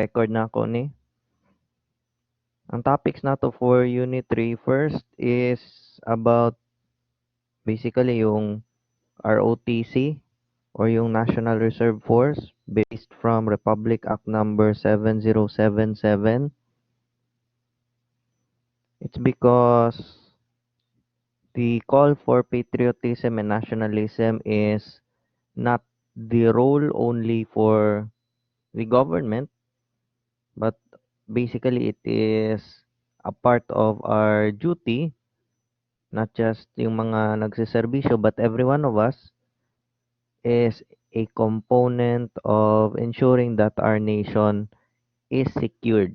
Record na ako ni. Ang topics na to for Unit 3 first is about basically yung ROTC or yung National Reserve Force based from Republic Act number 7077. It's because the call for patriotism and nationalism is not the role only for the government, but basically it is a part of our duty, not just yung mga nagsiservisyo, but every one of us is a component of ensuring that our nation is secured.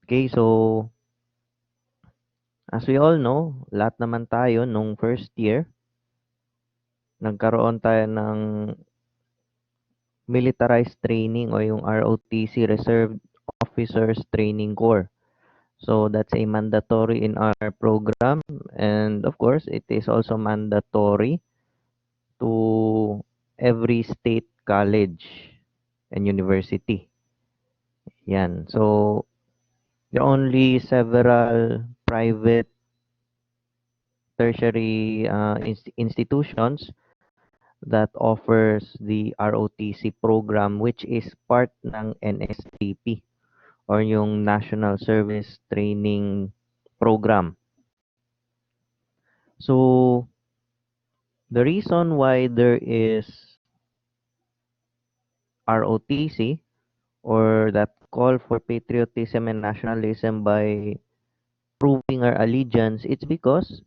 Okay, so as we all know, lahat naman tayo nung first year, nagkaroon tayo ng militarized training o yung ROTC, Reserve Officers Training Corps. So that's a mandatory in our program, and of course it is also mandatory to every state college and university. Yan. So there are only several private tertiary institutions that offers the ROTC program, which is part ng NSTP or yung National Service Training Program. So the reason why there is ROTC or that call for patriotism and nationalism by proving our allegiance, it's because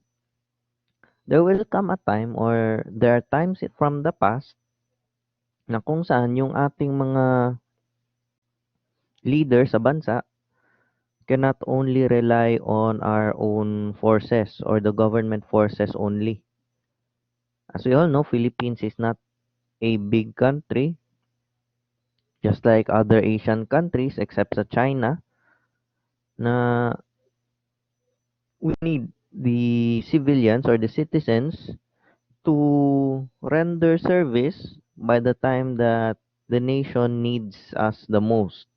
there will come a time or there are times from the past na kung saan yung ating mga leader sa bansa cannot only rely on our own forces or the government forces only. As we all know, Philippines is not a big country, just like other Asian countries except sa China, na we need the civilians or the citizens to render service by the time that the nation needs us the most.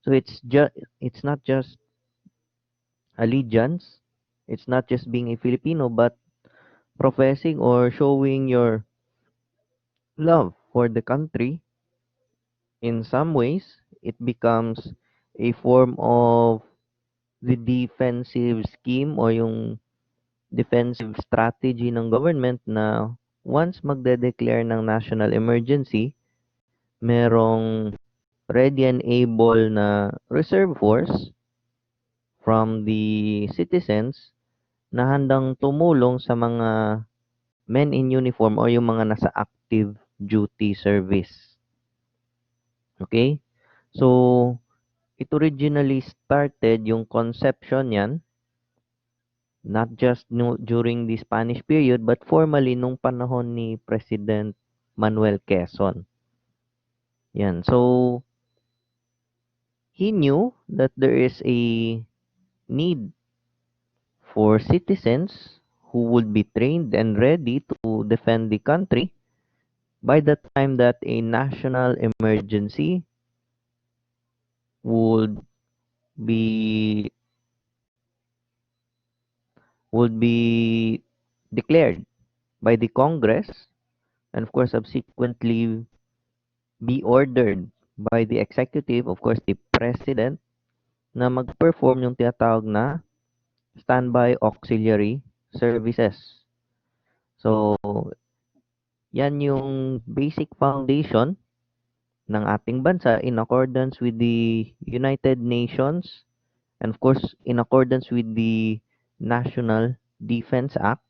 So it's not just allegiance, it's not just being a Filipino, but professing or showing your love for the country. In some ways, it becomes a form of the defensive scheme or yung defensive strategy ng government na once magde-declare ng national emergency, merong ready and able na reserve force from the citizens na handang tumulong sa mga men in uniform or yung mga nasa active duty service. Okay? So, it originally started yung conception yan, not just during the Spanish period, but formally nung panahon ni President Manuel Quezon. Yan. So, he knew that there is a need for citizens who would be trained and ready to defend the country by the time that a national emergency would be would be declared by the Congress and of course subsequently be ordered by the executive, of course the president, na mag-perform yung tinatawag na standby auxiliary services. So, yan yung basic foundation ng ating bansa in accordance with the United Nations and of course in accordance with the National Defense Act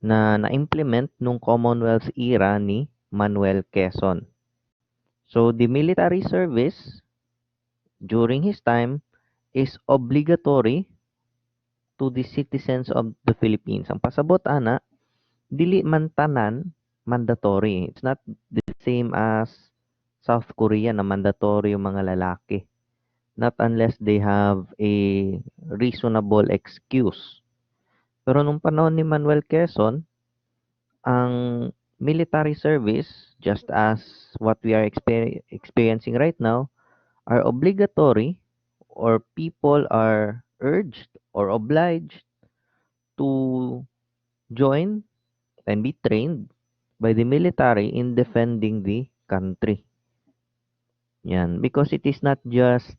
na na-implement nung Commonwealth era ni Manuel Quezon. So the military service during his time is obligatory to the citizens of the Philippines. Ang pasabot ana dili man tanan mandatory. It's not the same as South Korea na mandatory yung mga lalaki. Not unless they have a reasonable excuse. Pero nung panahon ni Manuel Quezon, ang military service, just as what we are experiencing right now, are obligatory, or people are urged or obliged to join and be trained by the military in defending the country. Yan. Because it is not just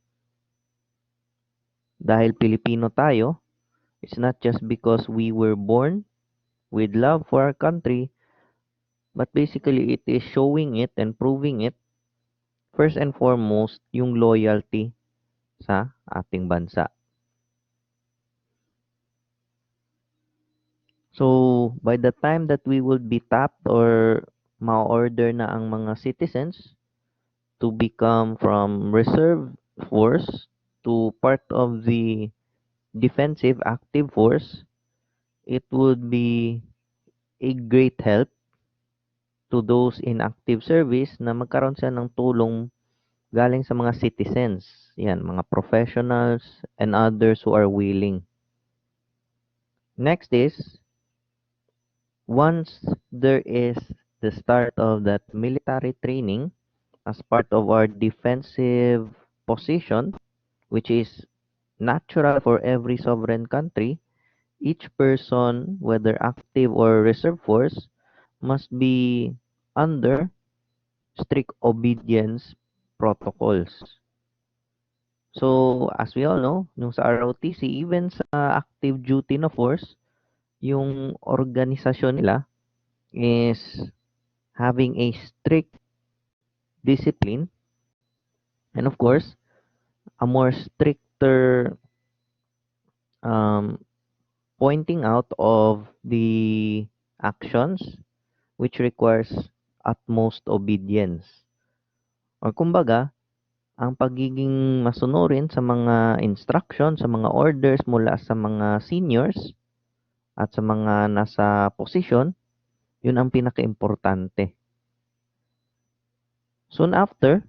dahil Pilipino tayo, it's not just because we were born with love for our country, but basically it is showing it and proving it first and foremost yung loyalty sa ating bansa. So, by the time that we will be tapped or ma-order na ang mga citizens to become from reserve force to part of the defensive active force, it would be a great help to those in active service na magkaroon sila ng tulong galing sa mga citizens. Yan, mga professionals and others who are willing. Next is, once there is the start of that military training as part of our defensive position, which is natural for every sovereign country, each person, whether active or reserve force, must be under strict obedience protocols. So, as we all know, yung sa ROTC, even sa active duty na force, yung organisasyon nila is having a strict discipline, and of course, a more stricter um, pointing out of the actions which requires utmost obedience. Or kumbaga, ang pagiging masunurin sa mga instruction, sa mga orders mula sa mga seniors at sa mga nasa posisyon, yun ang pinakaimportante. Soon after,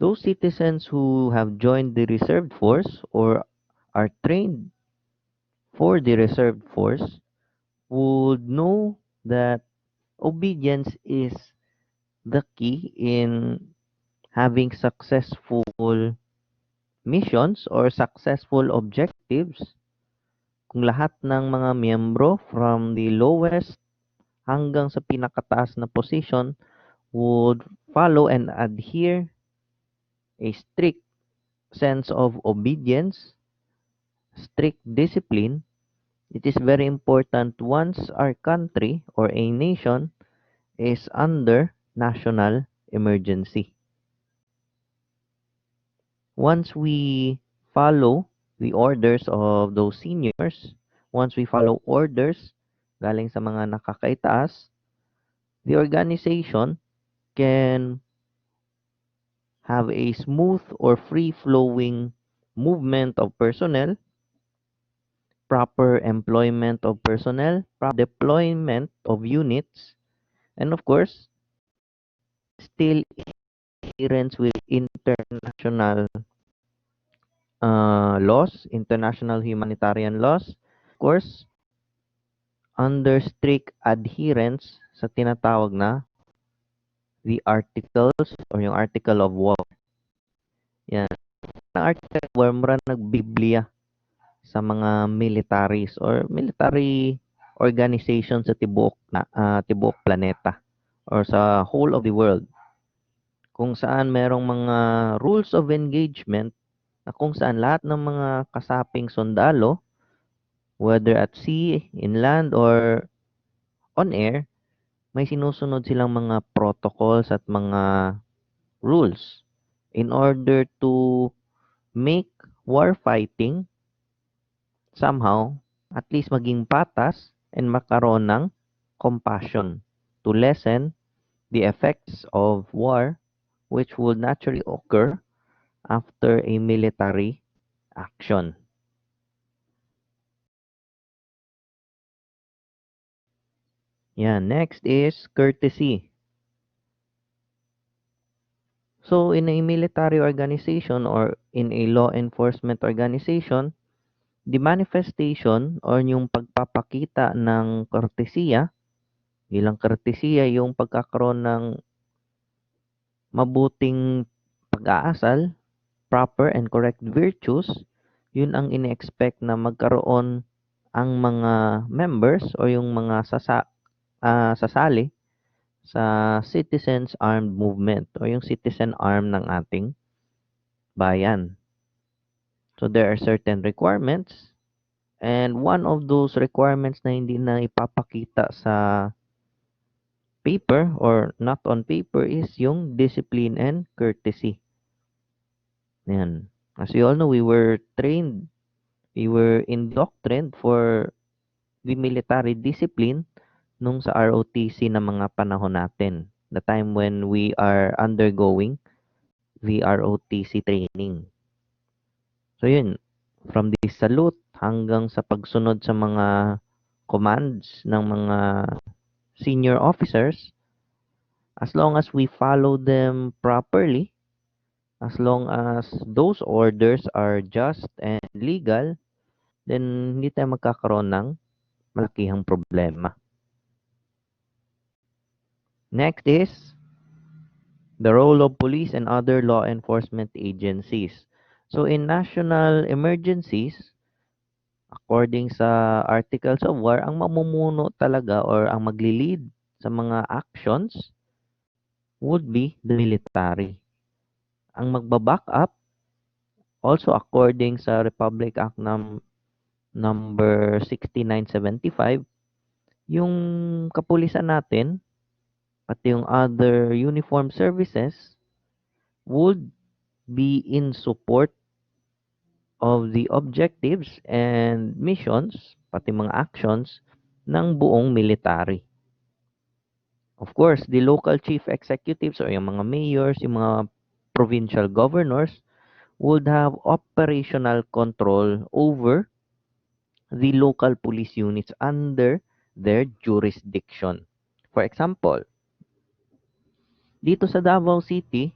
those citizens who have joined the reserved force or are trained for the reserved force would know that obedience is the key in having successful missions or successful objectives. Kung lahat ng mga miyembro from the lowest hanggang sa pinakataas na position would follow and adhere a strict sense of obedience, strict discipline, it is very important once our country or a nation is under national emergency. Once we follow the orders of those seniors, once we follow orders galing sa mga nakakaitaas, the organization can have a smooth or free-flowing movement of personnel, proper employment of personnel, proper deployment of units, and of course, still adherence with international laws, international humanitarian laws, of course, under strict adherence sa tinatawag na the articles or yung article of war. Yan. Ang article of war, mura nagbiblia sa mga militaries or military organization sa tibuok planeta or sa whole of the world, kung saan merong mga rules of engagement na kung saan lahat ng mga kasaping sundalo, whether at sea, inland, or on air, may sinusunod silang mga protocols at mga rules in order to make war fighting somehow at least maging patas and makaroon ng compassion to lessen the effects of war which would naturally occur after a military action. Yeah, next is courtesy. So, in a military organization or in a law enforcement organization, the manifestation or yung pagpapakita ng kortesiya, Bilang kortesiya, yung pagkakaroon ng mabuting pag-aasal, proper and correct virtues, yun ang ine-expect na magkaroon ang mga members o yung mga sasali sa citizens armed movement o yung citizen arm ng ating bayan. So there are certain requirements, and one of those requirements na hindi na ipapakita sa paper or not on paper is yung discipline and courtesy. Yan. As you all know, we were indoctrined for the military discipline nung sa ROTC na mga panahon natin. The time when we are undergoing the ROTC training. So yun, from the salute hanggang sa pagsunod sa mga commands ng mga senior officers, as long as we follow them properly, as long as those orders are just and legal, then hindi tayo magkakaroon ng malakihang problema. Next is the role of police and other law enforcement agencies. So in national emergencies, according sa Articles of War, ang mamumuno talaga or ang magli-lead sa mga actions would be the military. Ang magba-back up, also according sa Republic Act number 6975, yung kapulisan natin, pati yung other uniform services would be in support of the objectives and missions, pati mga actions ng buong military. Of course, the local chief executives or yung mga mayors, yung mga provincial governors would have operational control over the local police units under their jurisdiction. For example, dito sa Davao City,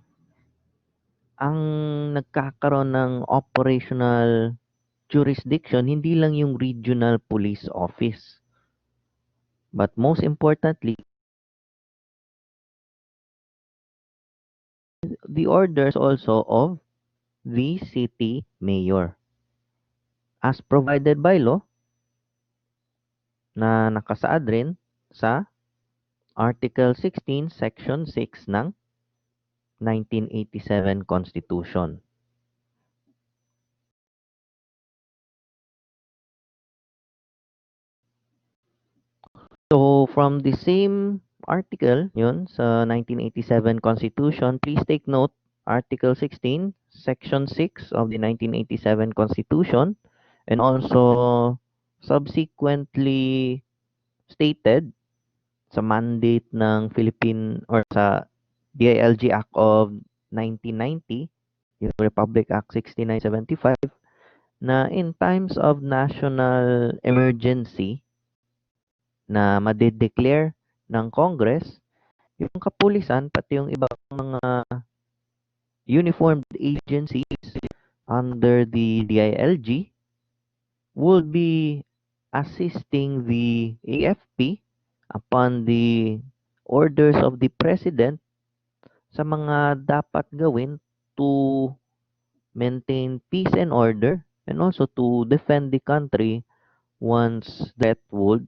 ang nagkakaroon ng operational jurisdiction hindi lang yung regional police office, but most importantly, the orders also of the city mayor as provided by law na nakasaad rin sa Article 16, Section 6 ng 1987 Constitution. So, from the same article, yun, sa 1987 Constitution, please take note, Article 16, Section 6 of the 1987 Constitution, and also subsequently stated sa mandate ng Philippine or sa DILG Act of 1990, yung Republic Act 6975, na in times of national emergency na madideclare ng Congress, yung kapulisan, pati yung ibang mga uniformed agencies under the DILG will be assisting the AFP upon the orders of the President sa mga dapat gawin to maintain peace and order and also to defend the country once that would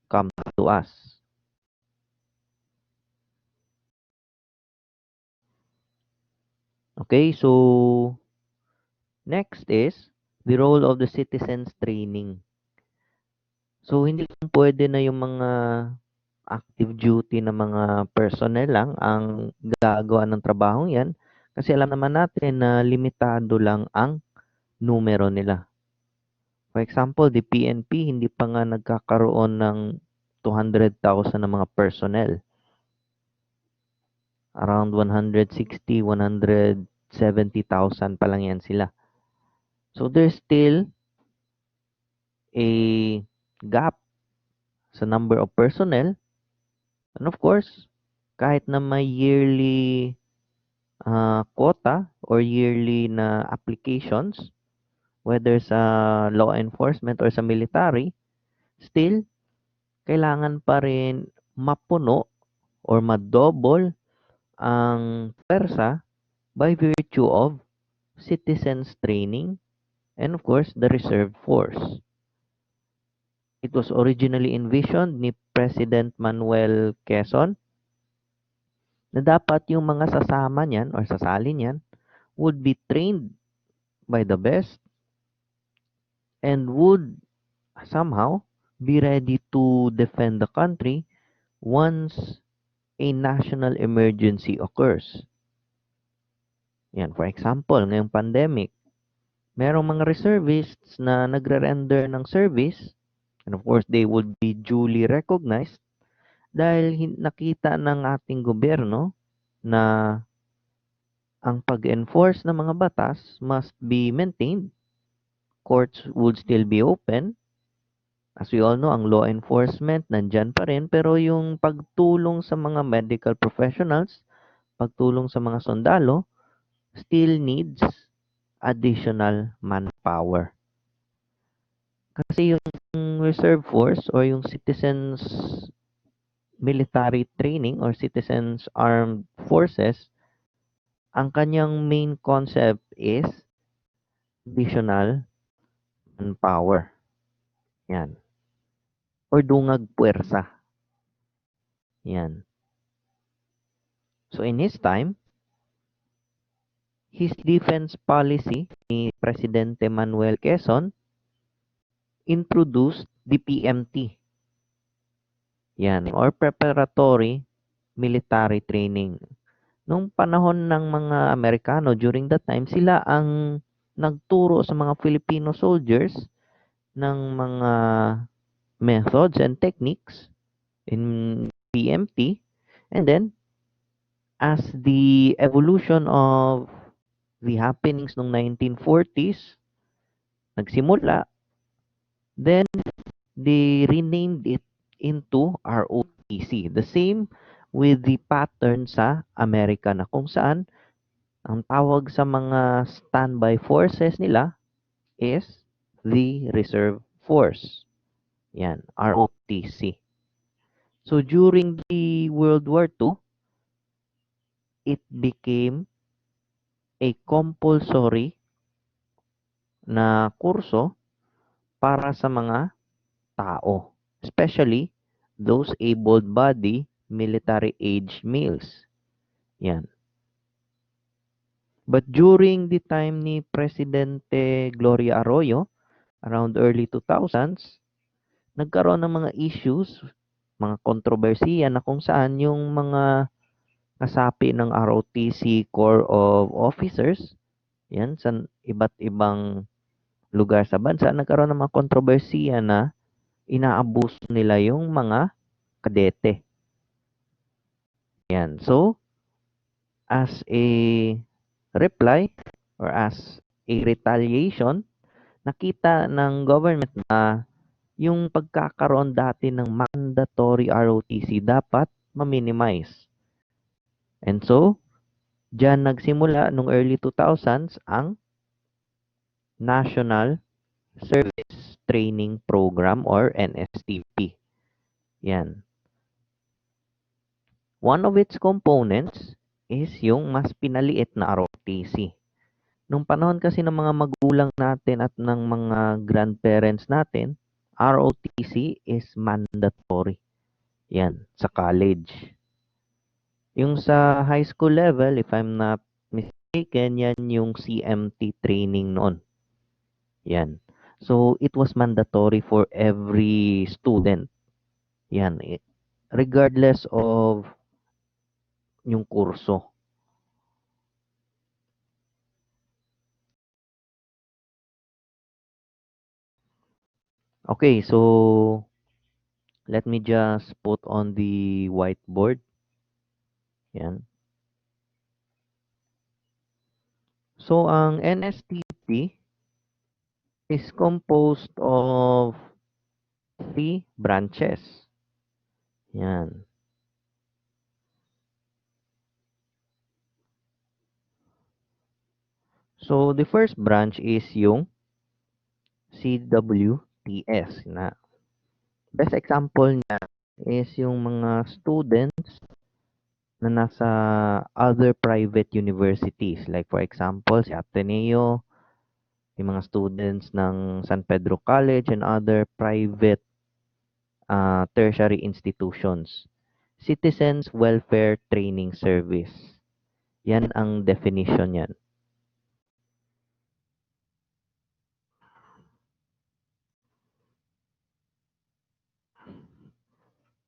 come to us. Okay, so next is the role of the citizens training. So hindi lang pwede na yung mga active duty na mga personnel lang ang gagawa ng trabahong yan kasi alam naman natin na limitado lang ang numero nila. For example, the PNP hindi pa nga nagkakaroon ng 200,000 na mga personnel. Around 160, 170,000 pa lang yan sila. So there's still a gap sa number of personnel. And of course, kahit na may yearly quota or yearly na applications, whether sa law enforcement or sa military, still, kailangan pa rin mapuno or madouble ang pwersa by virtue of citizens training and of course the reserve force. It was originally envisioned ni President Manuel Quezon na dapat yung mga sasama niyan or sasali niyan would be trained by the best and would somehow be ready to defend the country once a national emergency occurs. Yan, for example, ngayong pandemic, merong mga reservists na nagre-render ng service and of course they would be duly recognized dahil nakita ng ating gobyerno na ang pag-enforce ng mga batas must be maintained. Courts would still be open. As we all know, ang law enforcement nandyan pa rin, pero yung pagtulong sa mga medical professionals, pagtulong sa mga sundalo, still needs additional manpower. Kasi yung reserve force or yung citizens military training or citizens armed forces, ang kanyang main concept is additional manpower. Yan. Or dungag puwersa. Yan. So in his time, his defense policy ni Presidente Manuel Quezon introduced the PMT. Yan, or preparatory military training. Nung panahon ng mga Amerikano during that time, sila ang nagturo sa mga Filipino soldiers ng mga methods and techniques in PMT. And then, as the evolution of the happenings ng 1940s nagsimula, then they renamed it into ROTC. The same with the pattern sa Amerika na kung saan ang tawag sa mga standby forces nila is the Reserve Force. Yan, ROTC. So during the World War II, it became a compulsory na kurso para sa mga tao, especially those able-bodied military-age males. Yan. But during the time ni Presidente Gloria Arroyo, around early 2000s, nagkaroon ng mga issues, mga kontrobersiya na kung saan yung mga kasapi ng ROTC Corps of Officers, yan, sa iba't ibang lugar sa bansa, nagkaroon ng mga kontrobersiya na inaabuso nila yung mga kadete. Yan. So, as a reply or as a retaliation, nakita ng government na yung pagkakaroon dati ng mandatory ROTC dapat ma-minimize. And so, diyan nagsimula nung early 2000s ang National Service Training Program or NSTP. Yan. One of its components is yung mas pinaliit na ROTC. Nung panahon kasi ng mga magulang natin at ng mga grandparents natin, ROTC is mandatory. Yan, sa college. Yung sa high school level, if I'm not mistaken, yan yung CMT training noon. Yan. So, it was mandatory for every student. Yan. Regardless of yung kurso. Okay, so let me just put on the whiteboard. Yan. So, ang NSTP is composed of three branches. Yan. So, the first branch is yung CWTS na best example niya is yung mga students na nasa other private universities. Like for example, si Ateneo, yung mga students ng San Pedro College and other private tertiary institutions. Citizens Welfare Training Service. Yan ang definition yan.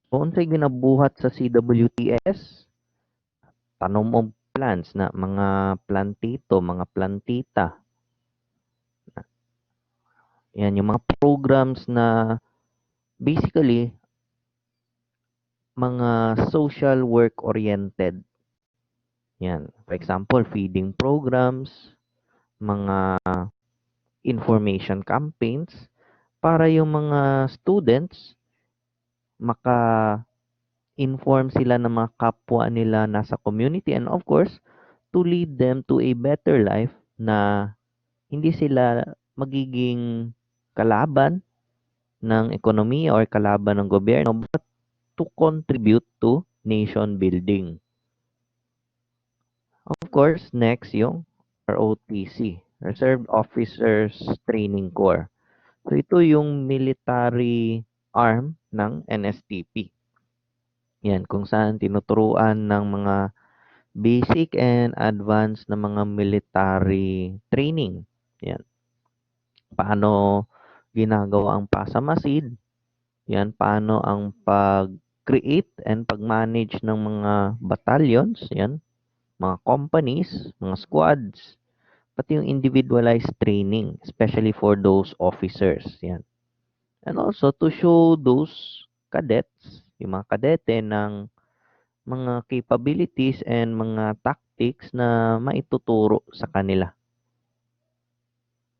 Kung unsay ginabuhat sa CWTS, tanom og plants na mga plantito, mga plantita. Yan yung mga programs na basically mga social work oriented. Yan. For example, feeding programs, mga information campaigns para yung mga students maka-inform sila ng mga kapwa nila nasa community and of course to lead them to a better life na hindi sila magiging kalaban ng ekonomiya or kalaban ng gobyerno but to contribute to nation building. Of course, next yung ROTC, Reserve Officers Training Corps. So ito yung military arm ng NSTP. Yan, kung saan tinuturuan ng mga basic and advanced na mga military training. Yan, paano ginagawa ang pasamasid, yan, paano ang pag-create and pag-manage ng mga battalions, yan, mga companies, mga squads, pati yung individualized training, especially for those officers. Yan. And also to show those cadets, yung mga kadete ng mga capabilities and mga tactics na maituturo sa kanila.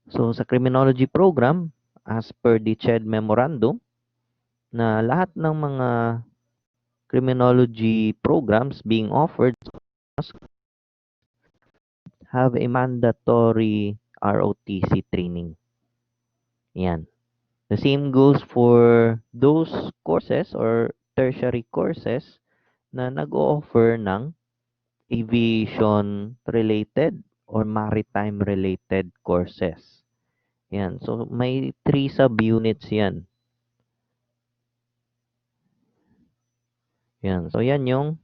So sa criminology program, as per the CHED memorandum, na lahat ng mga criminology programs being offered must have a mandatory ROTC training. Yan. The same goes for those courses or tertiary courses na nag-o-offer ng aviation related or maritime related courses. Yan. So may 3 subunits yan. Yan. So yan yung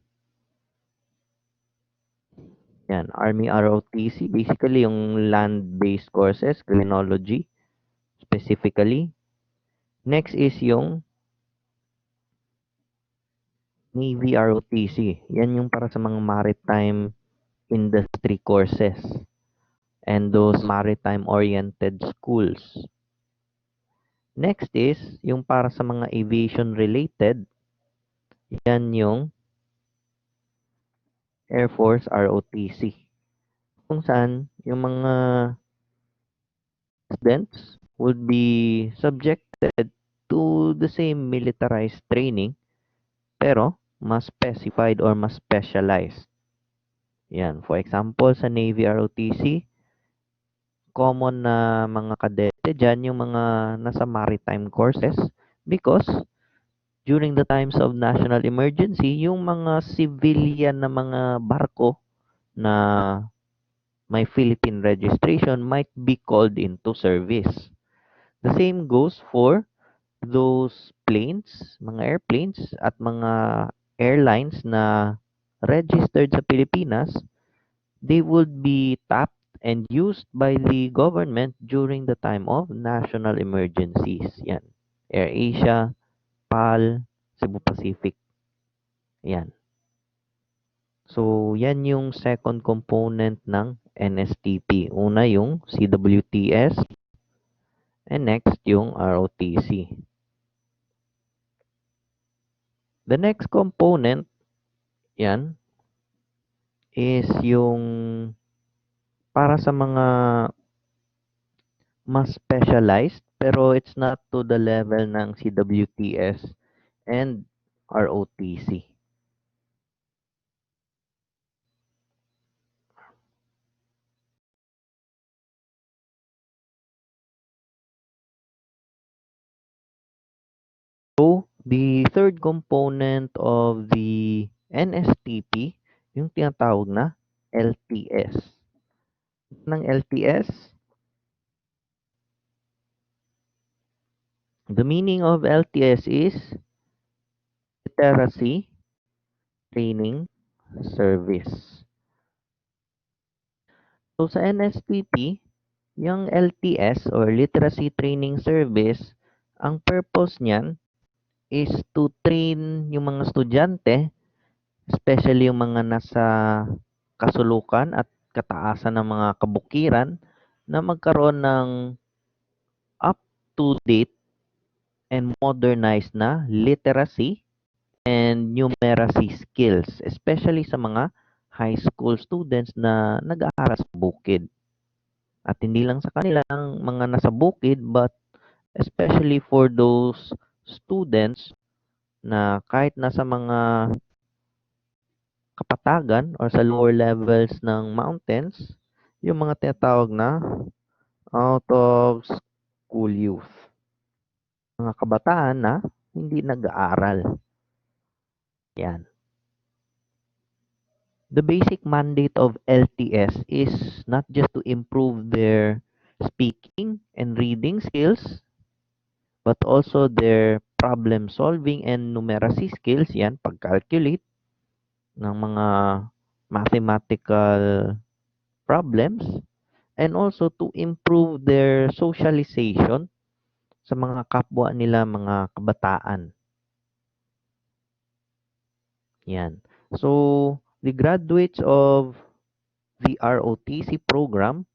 Army ROTC, basically yung land-based courses, criminology specifically. Next is yung Navy ROTC. Yan yung para sa mga maritime industry courses and those maritime-oriented schools. Next is yung para sa mga aviation-related. Yan yung Air Force ROTC. Kung saan yung mga students would be subjected to the same militarized training pero mas specified or mas specialized. Yan. For example, sa Navy ROTC, common na mga kadete dyan yung mga nasa maritime courses because during the times of national emergency, yung mga civilian na mga barko na may Philippine registration might be called into service. The same goes for those planes, mga airplanes at mga airlines na registered sa Pilipinas, they would be tapped and used by the government during the time of national emergencies. Yan. AirAsia, PAL, Cebu Pacific. Yan. So, yan yung second component ng NSTP. Una yung CWTS and next yung ROTC. The next component, yan, is yung para sa mga mas specialized pero it's not to the level ng CWTS and ROTC. So, The third component of the NSTP, yung tinatawag na LTS. Ng LTS, the meaning of LTS is Literacy Training Service. So sa NSTP, yung LTS or Literacy Training Service, ang purpose niyan is to train yung mga estudyante, especially yung mga nasa kasulukan at kataasan ng mga kabukiran, na magkaroon ng up-to-date and modernized na literacy and numeracy skills, especially sa mga high school students na nag-aaral sa bukid. At hindi lang sa kanilang mga nasa bukid, but especially for those students na kahit nasa mga kapatagan or sa lower levels ng mountains, yung mga tinatawag na out of school youth. Mga kabataan na hindi nag-aaral. Yan. The basic mandate of LTS is not just to improve their speaking and reading skills, but also their problem solving and numeracy skills, yan, pag-calculate ng mga mathematical problems, and also to improve their socialization sa mga kapwa nila, mga kabataan. Yan. So, the graduates of the ROTC program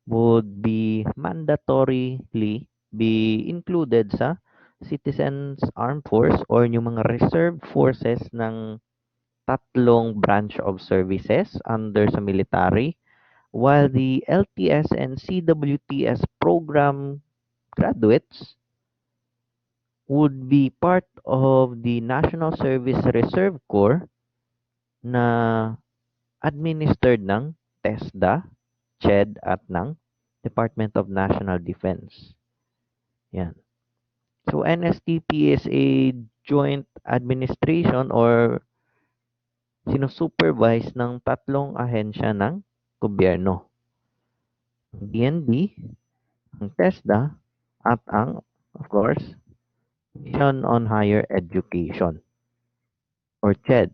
would be mandatorily be included sa Citizens Armed Force or yung mga reserve forces ng tatlong branch of services under sa military, while the LTS and CWTS program graduates would be part of the National Service Reserve Corps na administered ng TESDA, CHED at ng Department of National Defense. Yan. So NSTP is a joint administration or sinusupervise ng tatlong ahensya ng gobyerno. Ang DND, ang TESDA, at ang, of course, Commission on Higher Education or CHED.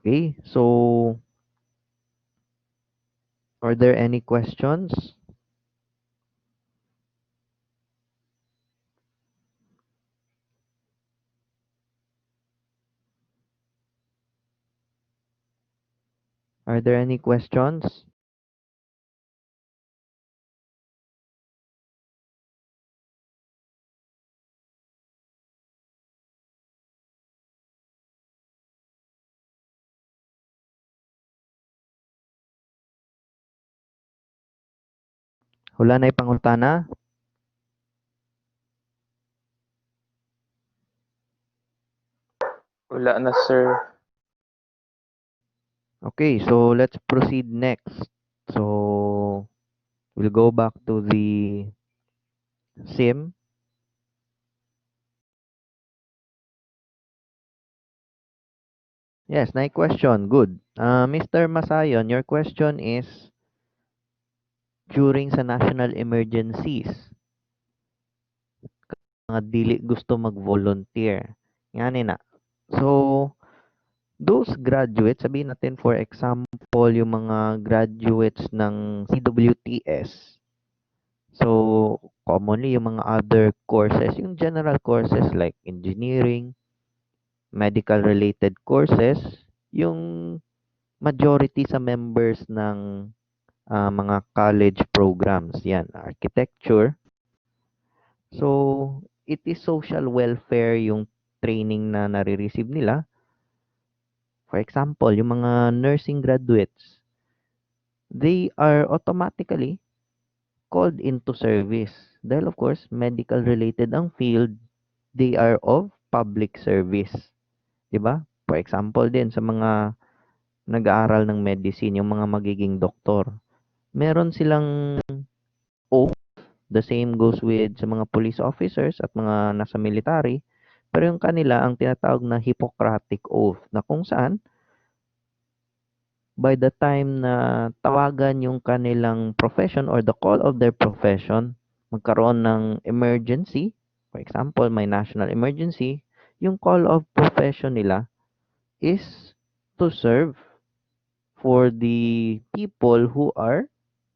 Okay, so are there any questions? Are there any questions? Wala na ipangutana? Wala na, sir. Okay, so let's proceed next. So we'll go back to the sim. Yes, my question. Good. Mr. Masayon, your question is during sa national emergencies, mga dili gusto mag-volunteer. Nga na. So, those graduates, sabihin natin for example, yung mga graduates ng CWTS. So, commonly yung mga other courses, yung general courses like engineering, medical related courses, yung majority sa members ng mga college programs, yan, architecture. So, it is social welfare yung training na nare-receive nila. For example, yung mga nursing graduates, they are automatically called into service. Dahil of course, medical related ang field, they are of public service. 'Di ba? For example din sa mga nag-aaral ng medicine, yung mga magiging doktor. Meron silang oath The same goes with sa mga police officers at mga nasa military. Pero yung kanila ang tinatawag na Hippocratic Oath na kung saan by the time na tawagan yung kanilang profession or the call of their profession, magkaroon ng emergency, for example, may national emergency, yung call of profession nila is to serve for the people who are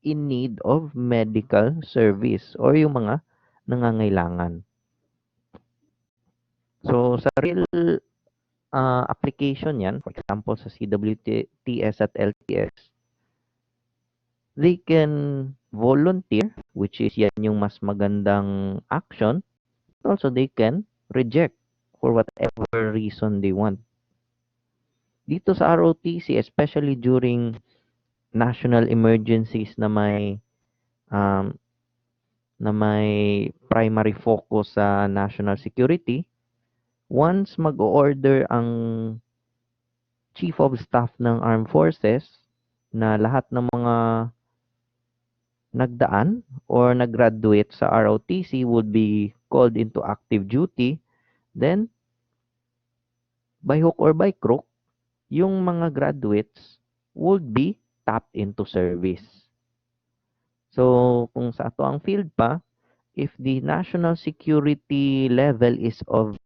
in need of medical service or yung mga nangangailangan. So, sa real application yan, for example, sa CWTS at LTS, they can volunteer, which is yan yung mas magandang action. Also, they can reject for whatever reason they want. Dito sa ROTC, especially during national emergencies um, na may primary focus sa national security, once mag-order ang Chief of Staff ng Armed Forces na lahat ng mga nagdaan or nag-graduate sa ROTC would be called into active duty, then by hook or by crook, yung mga graduates would be tapped into service. So, kung sa ato ang field pa, if the national security level is of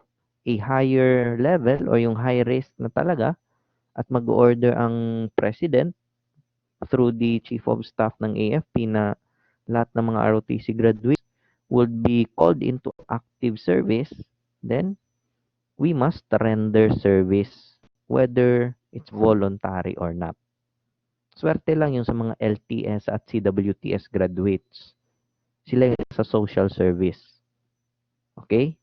a higher level or yung high risk na talaga at mag-order ang president through the chief of staff ng AFP na lahat ng mga ROTC graduates would be called into active service, then we must render service whether it's voluntary or not. Swerte lang yung sa mga LTS at CWTS graduates. Sila yung sa social service. Okay?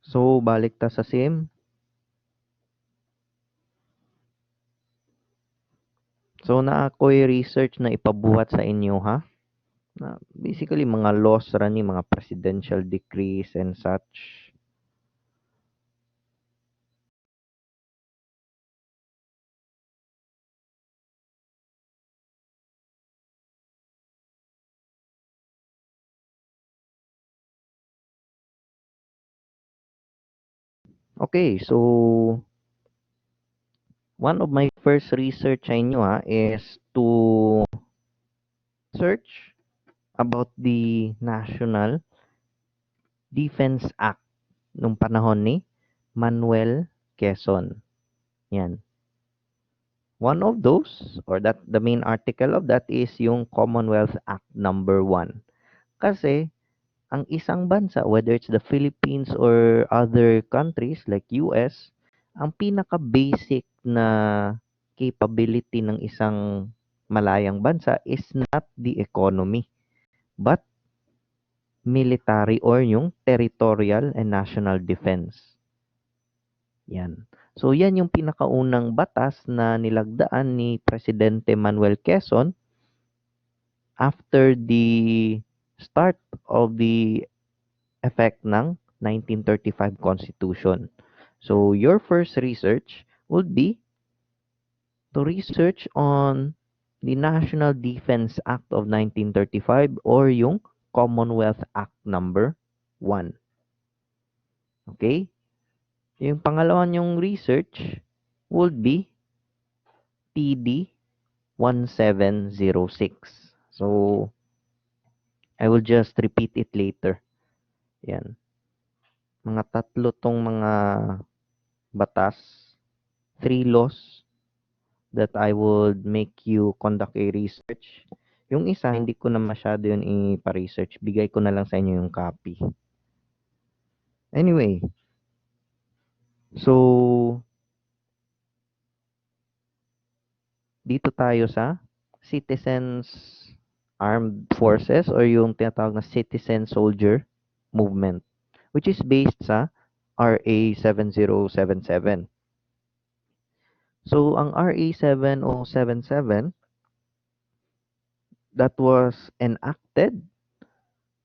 So, balik ta sa SIM. So, na ako'y research na ipabuhat sa inyo, ha? Na basically, mga laws ra ni, mga presidential decrees and such. Okay, so one of my first research sa inyo, ha, is to search about the National Defense Act nung panahon ni Manuel Quezon. Yan. One of those, or that the main article of that is yung Commonwealth Act number 1. Kasi ang isang bansa, whether it's the Philippines or other countries like US, ang pinaka-basic na capability ng isang malayang bansa is not the economy, but military or yung territorial and national defense. Yan. So yan yung pinakaunang batas na nilagdaan ni Presidente Manuel Quezon after the start of the effect ng 1935 Constitution. So your first research would be to research on the National Defense Act of 1935 or yung Commonwealth Act number 1. Okay? Yung pangalawa yung research would be TD 1706. So, I will just repeat it later. Yan. Mga tatlo tong mga batas, 3 laws that I would make you conduct a research. Yung isa, hindi ko na masyado yun ipa-research. Bigay ko na lang sa inyo yung copy. Anyway, so, dito tayo sa Citizens Armed Forces or yung tinatawag na Citizen Soldier Movement, which is based sa RA 7077. So, ang RA 7077, that was enacted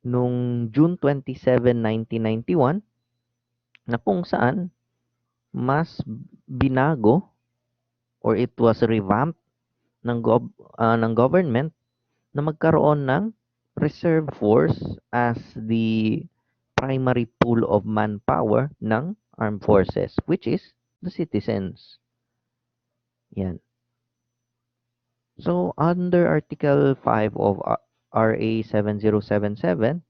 nung June 27, 1991, na kung saan mas binago or it was revamped ng government na magkaroon ng reserve force as the primary pool of manpower ng armed forces, which is the citizens. Yan. So, under Article 5 of RA 7077,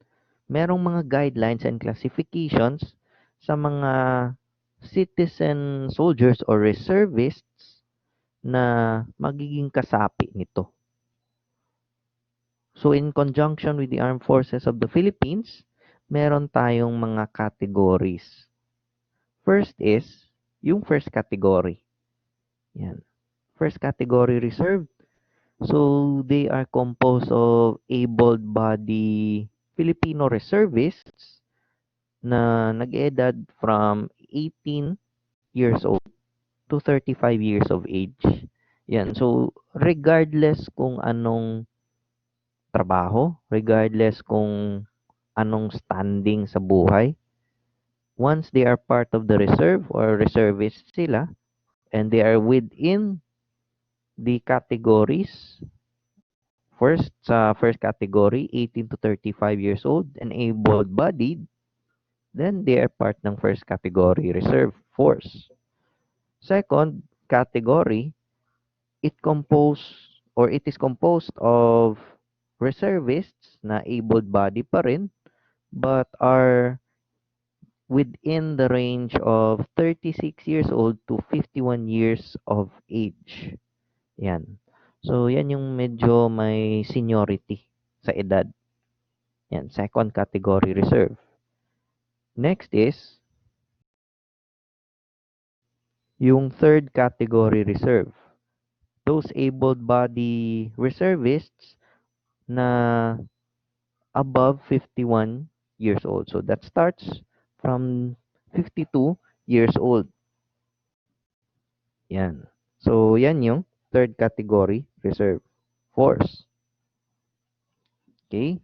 merong mga guidelines and classifications sa mga citizen soldiers or reservists na magiging kasapi nito. So, in conjunction with the Armed Forces of the Philippines, meron tayong mga categories. First is yung first category. Yan. First category reserve. So, they are composed of able-bodied Filipino reservists na nag-edad from 18 years old to 35 years of age. Yan. So, regardless kung anong trabaho, regardless kung anong standing sa buhay, once they are part of the reserve or reservist sila, and they are within the categories, first category, 18 to 35 years old and able-bodied, then they are part ng first category reserve force. Second category, it is composed of reservists na able-bodied pa rin but are within the range of 36 years old to 51 years of age. Yan. So, yan yung medyo may seniority sa edad. Yan, second category reserve. Next is yung third category reserve. Those able-bodied reservists na above 51 years old. So, that starts from 52 years old. Yan. So, yan yung third category reserve force. Okay?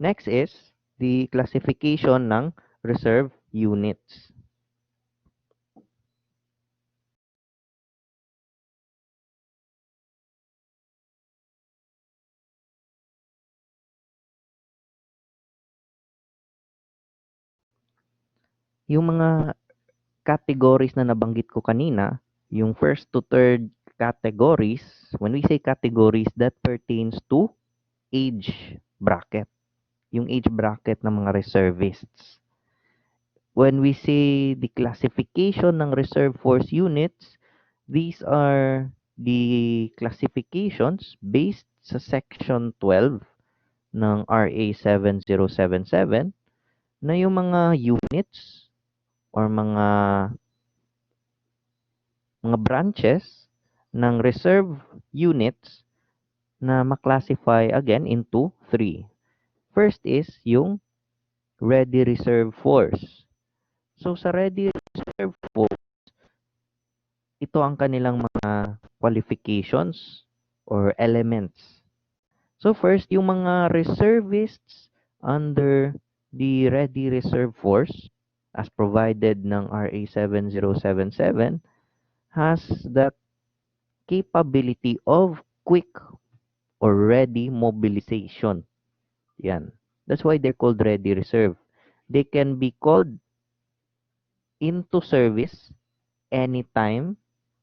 Next is the classification ng reserve units. Yung mga categories na nabanggit ko kanina, yung first to third categories, when we say categories, that pertains to age bracket. Yung age bracket ng mga reservists. When we say the classification ng reserve force units, these are the classifications based sa Section 12 ng RA 7077 na yung mga units or mga branches ng reserve units na maklasify again into three. First is yung Ready Reserve Force. So sa Ready Reserve Force, ito ang kanilang mga qualifications or elements. So first, yung mga reservists under the Ready Reserve Force as provided ng RA 7077 has that capability of quick or ready mobilization. Yan. That's why they're called Ready Reserve. They can be called into service anytime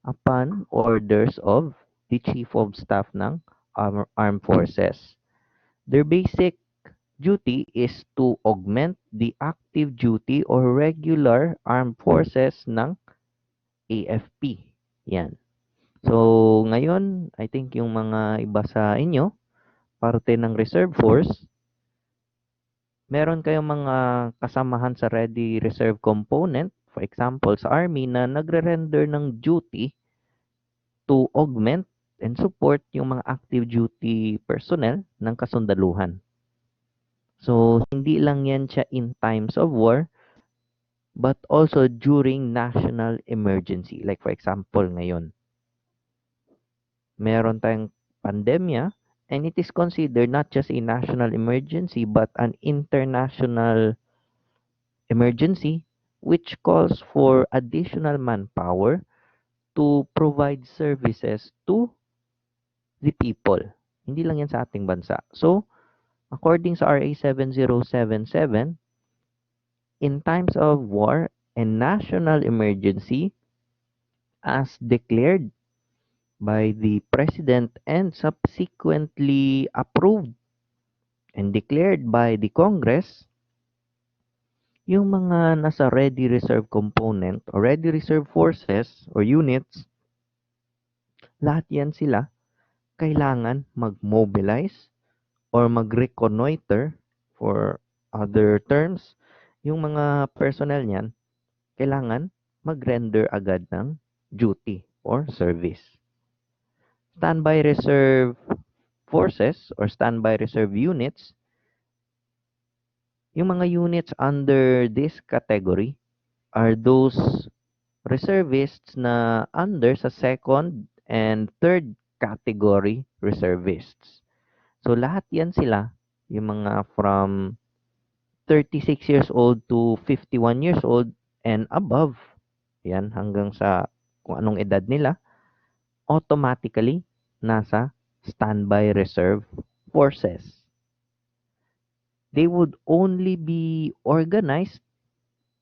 upon orders of the Chief of Staff ng Armed Forces. Their basic duty is to augment the active duty or regular armed forces ng AFP. Yan. So, ngayon, I think yung mga iba sa inyo, parte ng reserve force, meron kayong mga kasamahan sa ready reserve component, for example, sa Army na nagre-render ng duty to augment and support yung mga active duty personnel ng kasundaluhan. So, hindi lang yan siya in times of war, but also during national emergency. Like for example, ngayon, meron tayong pandemya, and it is considered not just a national emergency, but an international emergency which calls for additional manpower to provide services to the people. Hindi lang yan sa ating bansa. So, according sa RA 7077, in times of war and national emergency, as declared by the President and subsequently approved and declared by the Congress, yung mga nasa ready reserve component or ready reserve forces or units, lahat yan sila kailangan mag-mobilize or mag-reconnoiter for other terms. Yung mga personnel niyan, kailangan mag-render agad ng duty or service. Standby reserve forces or standby reserve units, yung mga units under this category are those reservists na under sa second and third category reservists. So lahat yan sila, yung mga from 36 years old to 51 years old and above, yan hanggang sa kung anong edad nila, automatically nasa standby reserve forces. They would only be organized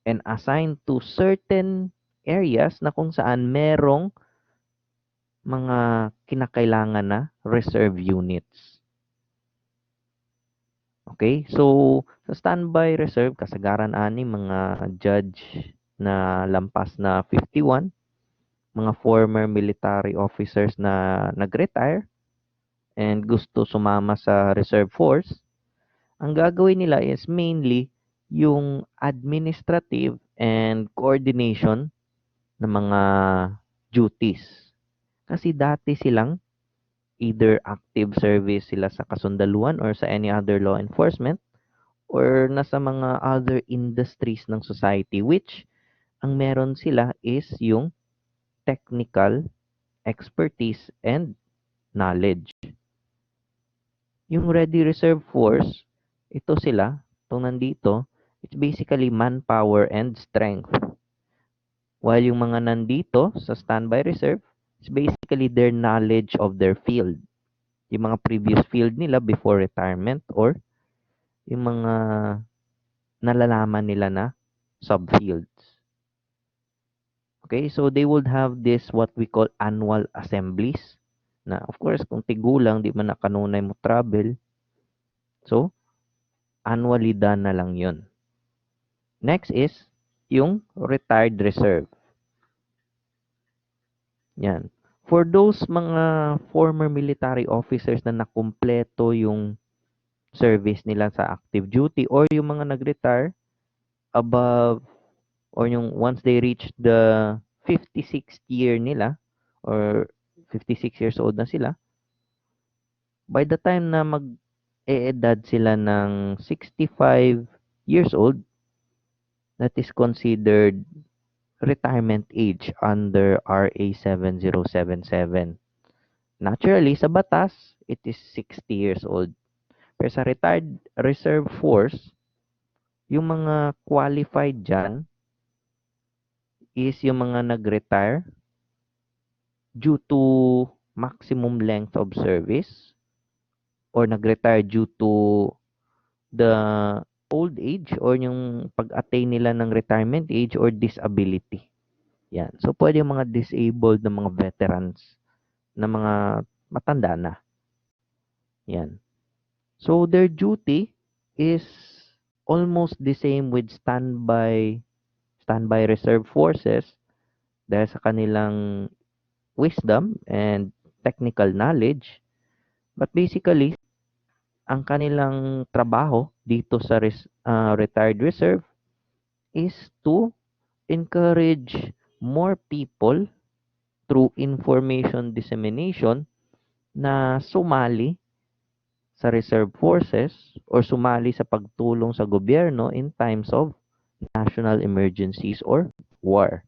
and assigned to certain areas na kung saan merong mga kinakailangan na reserve units. Okay? So, sa standby reserve, kasagaran ani mga judge na lampas na 51, mga former military officers na nag-retire and gusto sumama sa reserve force, ang gagawin nila is mainly yung administrative and coordination ng mga duties. Kasi dati silang either active service sila sa kasundaluhan or sa any other law enforcement or nasa mga other industries ng society which ang meron sila is yung technical expertise and knowledge. Yung Ready Reserve Force, ito sila, itong nandito, it's basically manpower and strength. While yung mga nandito sa standby reserve, it's basically their knowledge of their field. Yung mga previous field nila before retirement or yung mga nalalaman nila na subfields. Okay, so they would have this what we call annual assemblies. Na of course, kung tigulang, di man nakanunay mo travel. So, annually done na lang yun. Next is yung retired reserve. Yan. For those mga former military officers na nakumpleto yung service nila sa active duty or yung mga nag-retire above or yung once they reach the 56th year nila or 56 years old na sila, by the time na mag-eedad sila ng 65 years old, that is considered retirement age under RA 7077. Naturally, sa batas, it is 60 years old. Pero sa retired reserve force, yung mga qualified dyan is yung mga nag-retire due to maximum length of service or nag-retire due to the old age or yung pag-attain nila ng retirement age or disability. Yan. So, pwede yung mga disabled na mga veterans na mga matanda na. Yan. So, their duty is almost the same with standby reserve forces dahil sa kanilang wisdom and technical knowledge. But basically, ang kanilang trabaho dito sa retired reserve is to encourage more people through information dissemination na sumali sa reserve forces or sumali sa pagtulong sa gobyerno in times of national emergencies or war.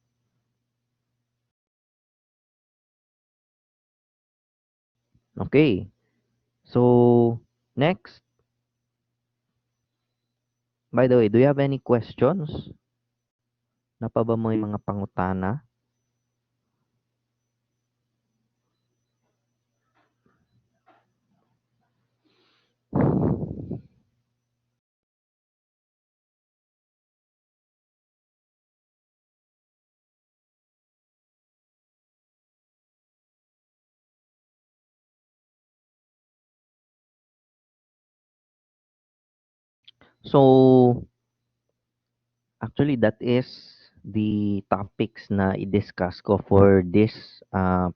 Okay. So, next. By the way, do you have any questions? Na pa ba may mga pangutana? So, actually, that is the topics na i-discuss ko for this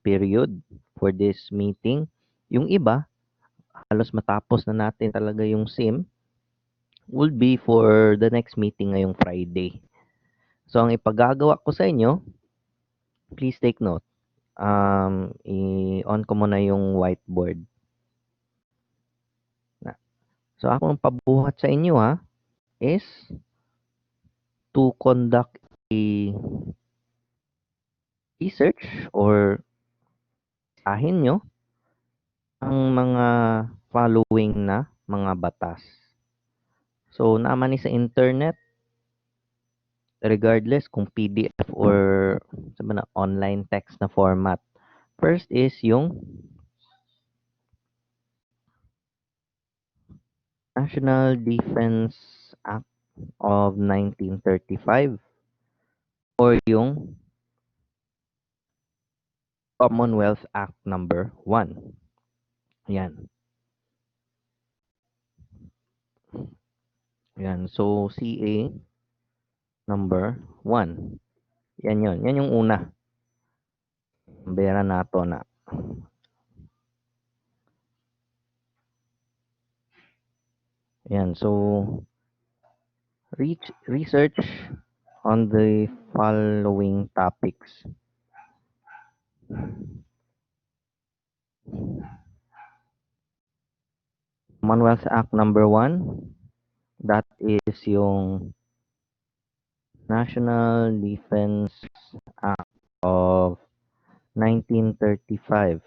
period, for this meeting. Yung iba, halos matapos na natin talaga yung SIM, will be for the next meeting ngayong Friday. So, ang ipagagawa ko sa inyo, please take note. I-on ko muna yung whiteboard. So, ako ang pabuhat sa inyo is to conduct a research or ahin nyo ang mga following na mga batas. So, naman ni sa internet, regardless kung PDF or sabi na, online text na format. First is yung National Defense Act of 1935 or yung Commonwealth Act number 1. Yan. Yan. So, CA number 1. Yan yun. Yan yung una. Bera nato na. Yan. So, research on the following topics. Commonwealth Act number 1, that is yung National Defense Act of 1935.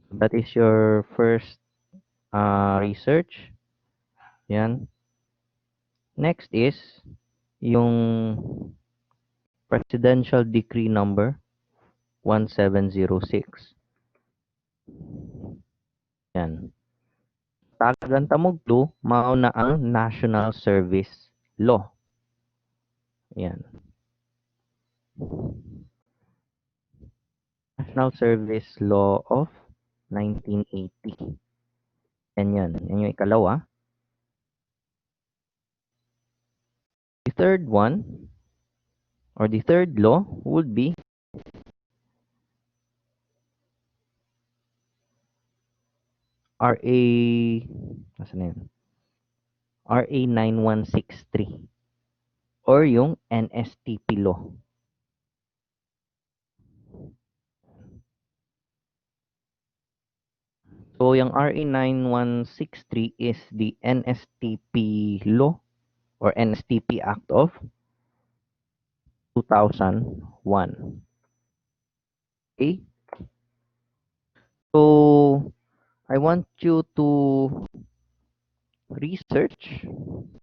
That is your first research. Yan. Next is yung Presidential Decree number 1706. Yan. Tagagan tamugto, mao na ang National Service Law. Yan. National Service Law of 1980. Yan yun. Yan yung ikalawa. The third one, or the third law, would be RA, nasa na yun? RA 9163 or yung NSTP law. So, yung RA 9163 is the NSTP law or NSTP Act of 2001. Okay? So, I want you to research.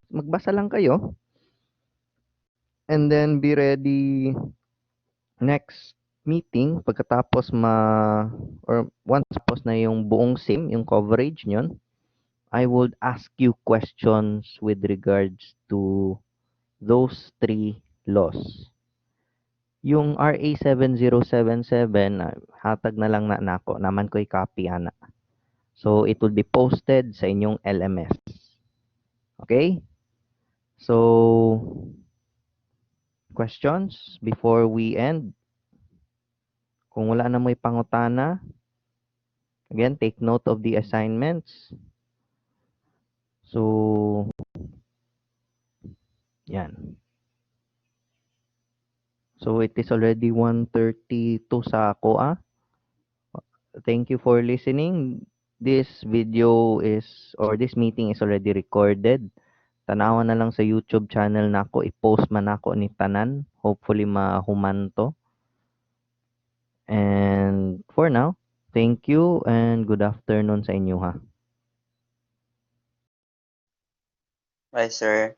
Magbasa lang kayo. And then be ready next meeting pagkatapos or once tapos na yung buong SIM, yung coverage nyon, I would ask you questions with regards to those three laws. Yung RA 7077, hatag na lang na nako, naman ko'y copy ana. So, it will be posted sa inyong LMS. Okay? So, questions before we end? Kung wala na may pangutana, again, take note of the assignments. So, yan. So, it is already 1:32 sa ako, Thank you for listening. This video or this meeting is already recorded. Tanawa na lang sa YouTube channel nako, i-post man ako ni tanan. Hopefully mahuman to. And for now, thank you and good afternoon sa inyo Bye, sir.